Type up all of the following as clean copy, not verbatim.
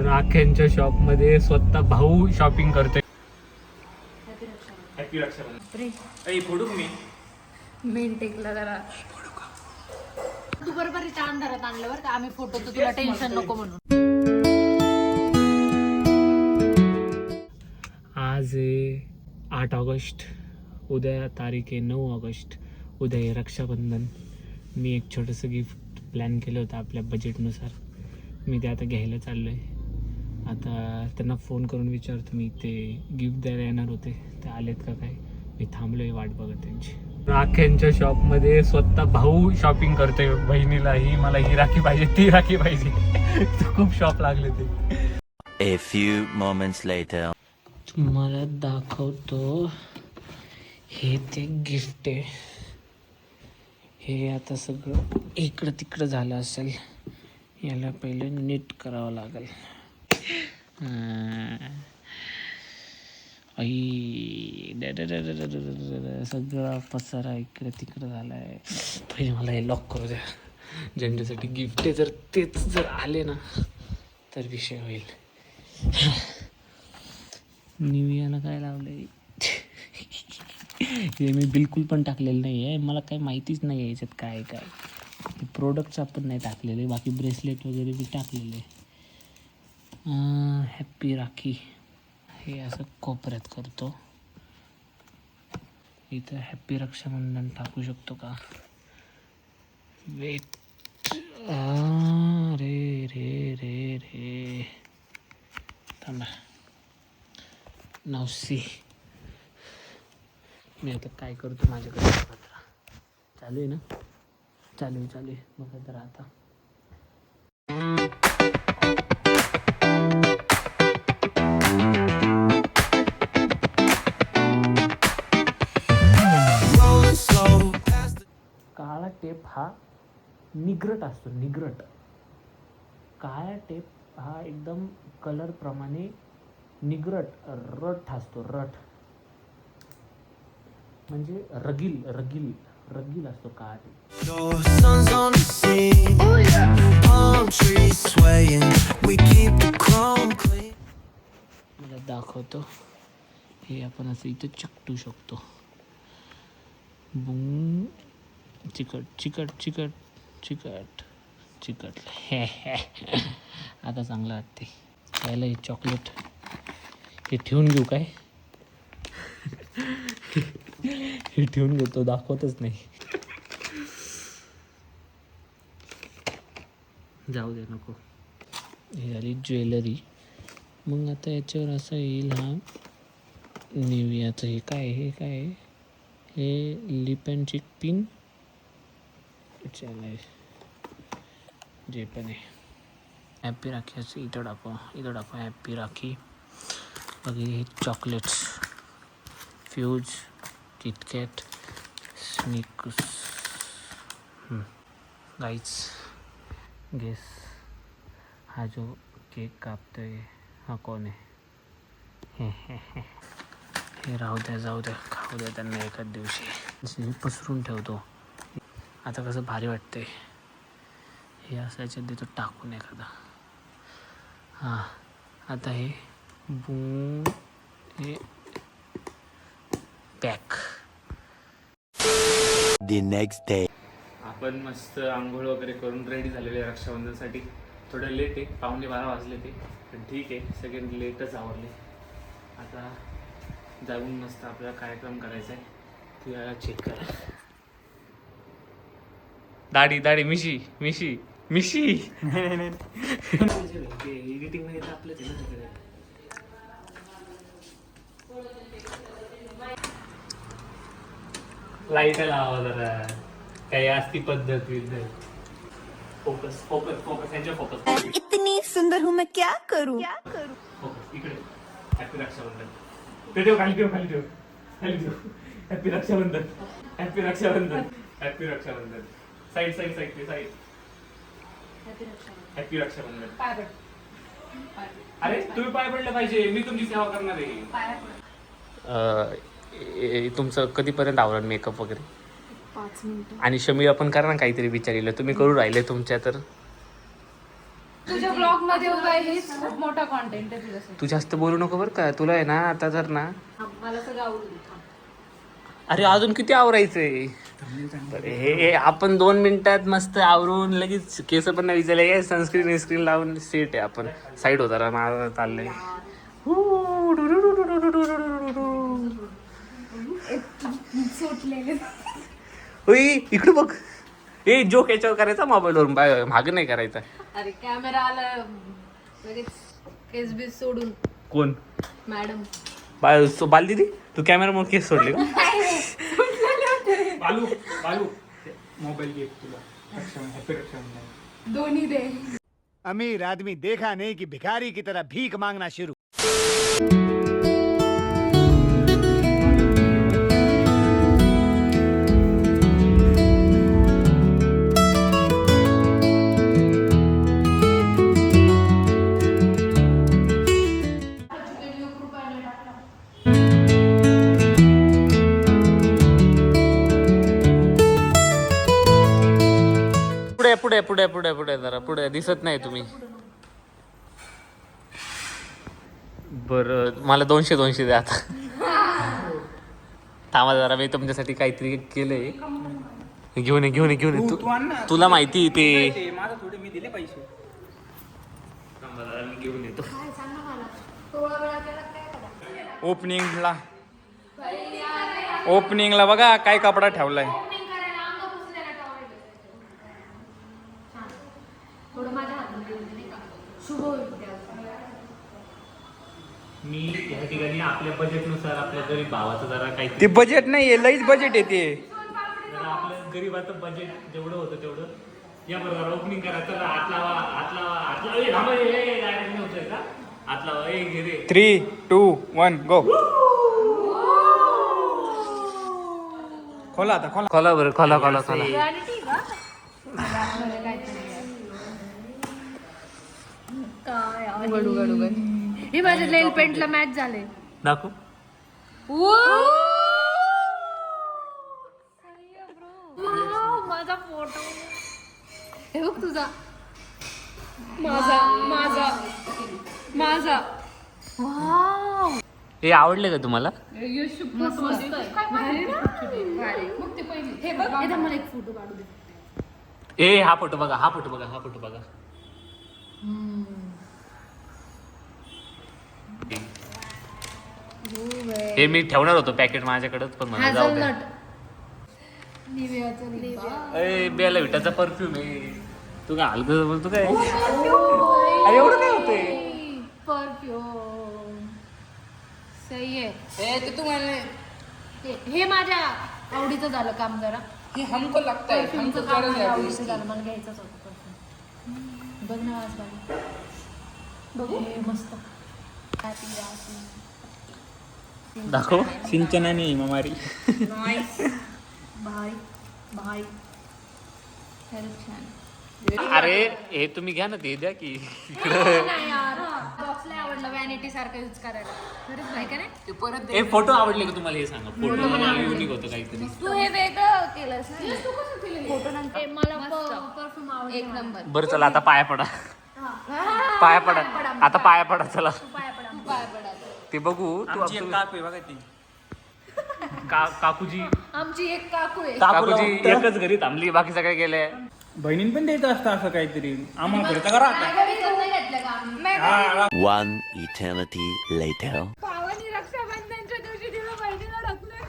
राख्यांच्या shop मध्ये स्वतः भाऊ शॉपिंग करतोय. हॅपी रक्षाबंधन. फोडू मी मेन टेकला जरा तू बरोबर इथं अंधारात आणल्यावर का आम्ही फोटो तर तुला टेन्शन नको म्हणून. आज आहे 8 ऑगस्ट, उद्या तारीख आहे 9 ऑगस्ट. उद्या आहे रक्षाबंधन. मी एक छोटंसं गिफ्ट प्लॅन केलं होतं आपल्या बजेटनुसार. मी ते आता घ्यायला चाललो आहे. आता त्यांना फोन करून विचारतो मी, ते गिफ्ट द्यायला येणार होते, ते आलेत का काय. मी थांबलो आहे वाट बघत त्यांची. राख्यांच्या शॉपमध्ये स्वतः भाऊ शॉपिंग करतोय. बहिणीला मला ही राखी पाहिजे, ती राखी पाहिजे. खूप शॉप लागले ते. A few moments later. तुम्हाला दाखवतो, हे ते गिफ्ट आहे. हे आता सगळं इकडं तिकडं झालं असेल, याला पहिलं नीट करावं लागेल. सगळा पसारा इकडे तिकडं झाला आहे. पहिले मला हे लॉक करू द्या. ज्यांच्यासाठी गिफ्ट आहे जर तेच जर आले ना तर विषय होईल. निवियानं काय लावलंय हे मी बिलकुल पण टाकलेलं नाही आहे. मला काही माहितीच नाही आहे याच्यात काय काय. प्रोडक्ट्स आपण नाही टाकलेले, बाकी ब्रेसलेट वगैरे मी टाकलेले. हॅप्पी राखी हे असं कोपऱ्यात करतो. इथं हॅप्पी रक्षाबंधन टाकू शकतो का? वेट, रे रे रे रे थांबा. नाव सी. मी आता काय करतो, माझ्याकडे चालू आहे ना, चालू आहे बघा तर आता. काळा टेप हा निग्रट असतो. निग्रट काळा टेप हा एकदम कलर प्रमाणे निग्रट रट असतो. रट म्हणजे रगील रगील रगील असतो काळा टेप. मला दाखवतो. हे आपण असं इथं चिकटू शकतो. बुंग. चिकट चिकट चिकट चिकट चिकट. आता चांगलं वाटते. यायला हे चॉकलेट हे ठेवून घेऊ काय? हे ठेवून घेतो, दाखवतच नाही. जाऊ दे, नको. हे झाली ज्वेलरी. मग आता याच्यावर असं येईल हा निवियाचं. हे काय हे काय हे लिप अँड चिक पिन जे पण आहे. हॅप्पी राखी असं इथं टाकू हॅप्पी राखी वगैरे. हे chocolates Fuse KitKat Snickers. Guys guess हा जो केक कापतोय हा कोण आहे? हे राहू द्या, जाऊ द्या, खाऊ द्या त्यांना एखाद दिवशी. पसरून ठेवतो. आता कसं भारी वाटतंय. हे असं याच्यात देतो टाकून एखादा. हां आता हे बूम हे पॅक. The next day. आपण मस्त आंघोळ वगैरे करून रेडी झालेले रक्षाबंधनसाठी. थोडं लेट आहे, 11:15 वाजले ते, पण ठीक आहे, सगळे लेटच आवरले. आता जाऊन मस्त आपल्याला कार्यक्रम करायचा आहे. तू याला चेक कर. दाढी दाढी मिशी मिशी मिशी. एडिटिंग मध्ये आपलंच आहे ना सगळं. लाईट लावा जरा, काही असती पद्धत विद्धत. फोकस फोकस फोकस यांच्या फोकस. इतनी सुंदर हूँ मैं क्या करूँ फोकस इकडे. हॅपी रक्षाबंधन. ते ठेव खाली, ठेव खाली, ठेव खाली, ठेव. Happy Rakshabandhan. Happy Rakshabandhan. Happy Rakshabandhan. Side side side side. Happy Rakshabandhan. अरे तुम्ही पाय पडले पाहिजे, मी तुमची सेवा करणार आहे. तुमचं कधीपर्यंत आवडेल मेकअप वगैरे? 5 मिनिटं. आणि शमीला पण करा ना काहीतरी, विचारिलं तुम्ही करू राहिले तुमच्या तर. तुझ्या ब्लॉग मध्ये उभा आहे हेच खूप मोठा कॉन्टेंट आहे तुझ्यासाठी. तू जास्त बोलू नको बरं का, तुला आहे ना आता जर ना मला सगळं आवडलं. अरे अजून किती आवरायचंय. हे आपण 2 मिनिटात मस्त आवरून लगेच केस पण नाही विचारले, सनस्क्रीन लावून सेट आहे. आपण साईड होता रा माझं चाललंय. इकडे बघ. ए जोक याच्यावर करायचा मोबाईलवर, माग नाही करायचा. अरे कॅमेरा आला लगेच केस बीस सोडून. कोण मॅडम बाल दिदी तू कॅमेरामुळे केस सोडले का? बालू बालू मोबाइल घे तुला रक्षाबंधन दोन्ही दे. अमीर आदमी देखा नहीं कि भिखारी की तरह भीख मांगना शुरू. पुढे पुढे पुढे पुढे जरा पुढे दिसत नाही तुम्ही. बरं मला 200 द्या आता. थांबा जरा, मी तुमच्यासाठी काहीतरी केलंय. घेऊन ये तुला माहिती ते माझा थोडे मी दिले पैसे. थांबा जरा, मी घेऊन येतो. ओपनिंगला बघा काय कपडा ठेवलाय. मी या ठिकाणी आपल्या बजेटनुसार आपल्या गरीब भावाचं जरा काही ते बजेट नाहीये, लईच बजेट येते. जरा आपलं गरीबाचं बजेट जेवढं होतं तेवढं. या बरोबर ओपनिंग करा. चला हात लावा. ए, थांबा, डायरेक्ट नव्हतंय का? हात लावा. ए घे रे. 3, 2, 1 गो. खोला आता खोला. खोला बरं, खोला. व्हॅनिटी का? आतमध्ये काहीतरी काय उघड. हे माझ्या नेल पेंटला मॅच झाले. दाखव. माझा फोटो हे बघ तुझा. माझा वाव. हे आवडले का तुम्हाला? मस्त आहे. मग ते पहिली हे बघ. मला एक फोटो काढू दे. ए हा फोटो बघा. हे मी ठेवणार होतो पॅकेट माझ्याकडेच, पण मला जाऊ दे. ए बेला विटाचा परफ्यूम आहे. तू काय हलकं बोलतो काय? अरे एवढं काय होतंय? परफ्यूम सही आहे. हे माझ्या आवडीचं झालं काम. जरा हमको लगता है हमको आवडीचं झालं. मला घ्यायचंच होतं परफ्यूम. बघ ना आज बघू. मस्त दाखव. सिंचनाने ममारी. भाई अरे हे तुम्ही घ्या ना, ते द्या की. बॉक्स लय आवडलं. व्हॅनिटी सारखं यूज करायला. खरंच नाही का नाही? परत हे फोटो आवडले का तुम्हाला? हे सांगा. फोटो युनिक होतं काहीतरी. तू हे वेगळं केलंस. फोटो नंतर मला परफ्यूम आवडला. एक नंबर. बरं चला आता पाया पडा. आता पाया पडा चला. पाय पडा. ते बघू. तू काप आहे बघा ती. काकूजी आमची एक काकू आहे. काकूजी एकच घरी थांबली, बाकी सगळे गेले. बहिणीन पण द्यायचं असतं असं काहीतरी. आम्हाला खर्च करा आता. नाही घेतलं का आम्ही? One eternity later. भावानी रक्षाबंधनच्या दिवशी तिला बहिणीला ढकललं.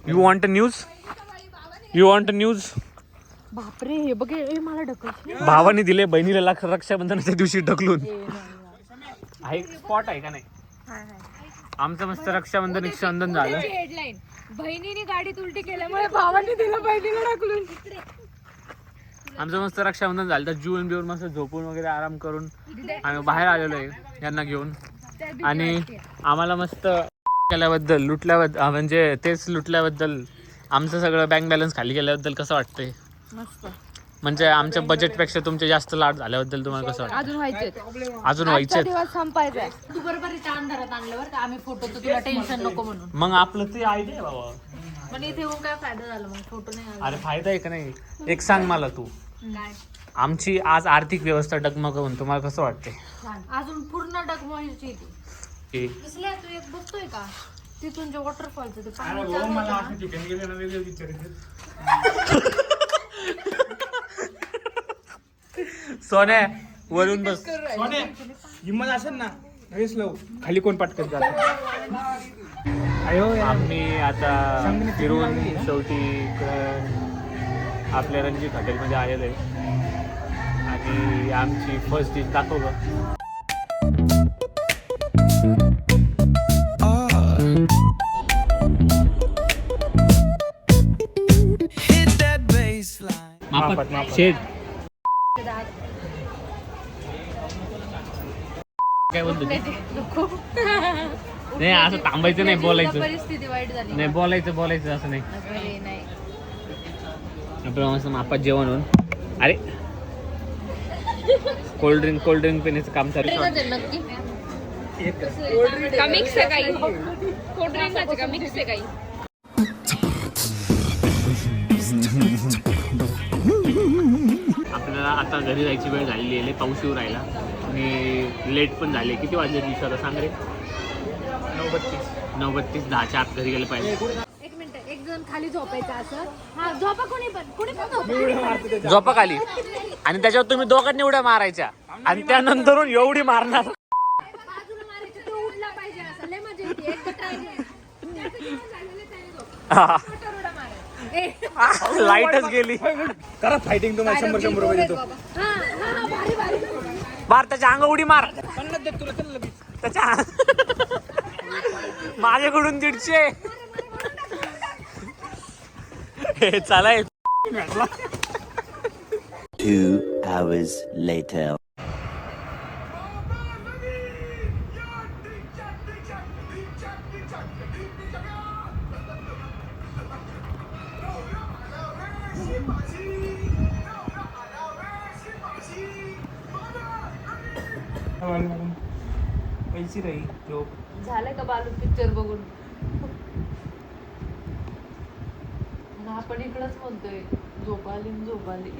You want news? बापरे हे बघ. हे मला ढकल. भावाने दिले बहिणीला रक्षाबंधनाच्या दिवशी ढकलून. आहे स्पॉट आहे का नाही? आमचं मस्त रक्षाबंधन झालं. हेडलाईन बहिणीने गाडीत उलटी केल्यामुळे भावाने दिलं बहिणीला ढकलून. आमचं मस्त रक्षाबंधन झालं. तर जीवन बिवून मस्त झोपून वगैरे आराम करून आम्ही बाहेर आलेलो आहे यांना घेऊन. आणि आम्हाला मस्त केल्याबद्दल म्हणजे तेच लुटल्याबद्दल आमचं सगळं बँक बॅलन्स खाली गेल्याबद्दल कसं वाटतंय? मस्त. म्हणजे आमच्या बजेटपेक्षा तुमचे जास्त लाड झाल्याबद्दल तुम्हाला कसं वाटतं? अजून व्हायचे. दिवस संपायचा. तू बरोबर इथे अंधारात आणल्यावर का आम्ही फोटो तर तुला टेन्शन नको म्हणून. मग आपलं ते आयडिया बाबा. पण इथे येऊन काय फायदा झाला मग? फोटो नाही आला. अरे फायदा आहे का नाही? एक सांग मला तू. काय आमची आज आर्थिक व्यवस्था डगमगवून तुम्हाला कसं वाटते? अजून पूर्ण डगमगायची ती. कसल्या तू एक बघतोय का तिथून जे वॉटरफॉलचं ते पाणी चालू होतं ना. सोने वरून बस. सोने हिम्मत असेल ना रेस लव खाली कोण पटकन जात. आम्ही आता फिरून शेवटी इकडं आपल्या रणजित हॉटेलमध्ये आलेलो आहे आणि आमची फर्स्ट डिश दाखव ग. शेट काय बोलतो ते? नको. नाही असं थांबायचं नाही, बोलायचं परिस्थिती वाईट झाली. नाही, बोलायचं असं नाही. अरे नाही. आपलं मस्त मापात जेवण होऊन. अरे कोल्ड्रिंक पिण्याचं काम चालू आहे. नक्की का मिक्स आहे काही कोल्ड्रिंक का मिक्स आहे काही. आपल्याला आता घरी जायची वेळ झालेली आहे, पाऊस येऊ राहिला आणि लेट पण झाले. किती वाजले दिवसाला सांग रे? 9:32. 10च्या आत घरी गेलं पाहिजे. एक मिनिट, एक जण खाली झोपायचं असं. हा झोपा कोणी पण झोपा. झोपा खाली आणि त्याच्यावर तुम्ही दोघांनी उड्या मारायच्या आणि त्यानंतर एवढी मारणार. बाजूला मारायचं, तो उडला पाहिजे असं. लय मजा येते. एक तर try केलं. त्याचं जेवण झालेलं आहे, त्याने झोपायचं. छोटा उड्या मारायचा. लाईटच गेली. करा फायटिंग तुम्हाला 100 रुपये देतो. हा हा भारी भारी. मार त्याच्या अंग उडी मार. 50 देत तुला चल लगेच. त्याच्या माझ्याकडून 150. हे चालाय. 2 hours later. पैसे राही जो झालं का बालू पिक्चर बघून? आणि आपण इकडंच म्हणतोय झोप आली.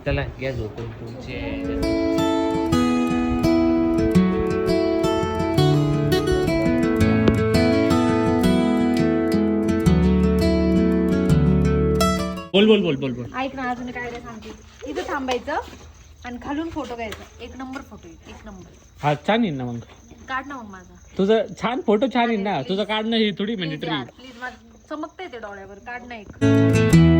चला घ्या झोपून तुमचे. बोल. ऐक ना, अजून काय सांगते. इथं थांबायचं आणि खालून फोटो घ्यायचा. एक नंबर फोटो येईल, एक नंबर. हा छान येईल ना मग. काढ ना मग माझा. तुझं छान फोटो छान येईल ना. तुझं काढणं ही थोडी मॅन्डेटरी. प्लीज चमकतंय ते डोळ्यावर. काढ ना एक.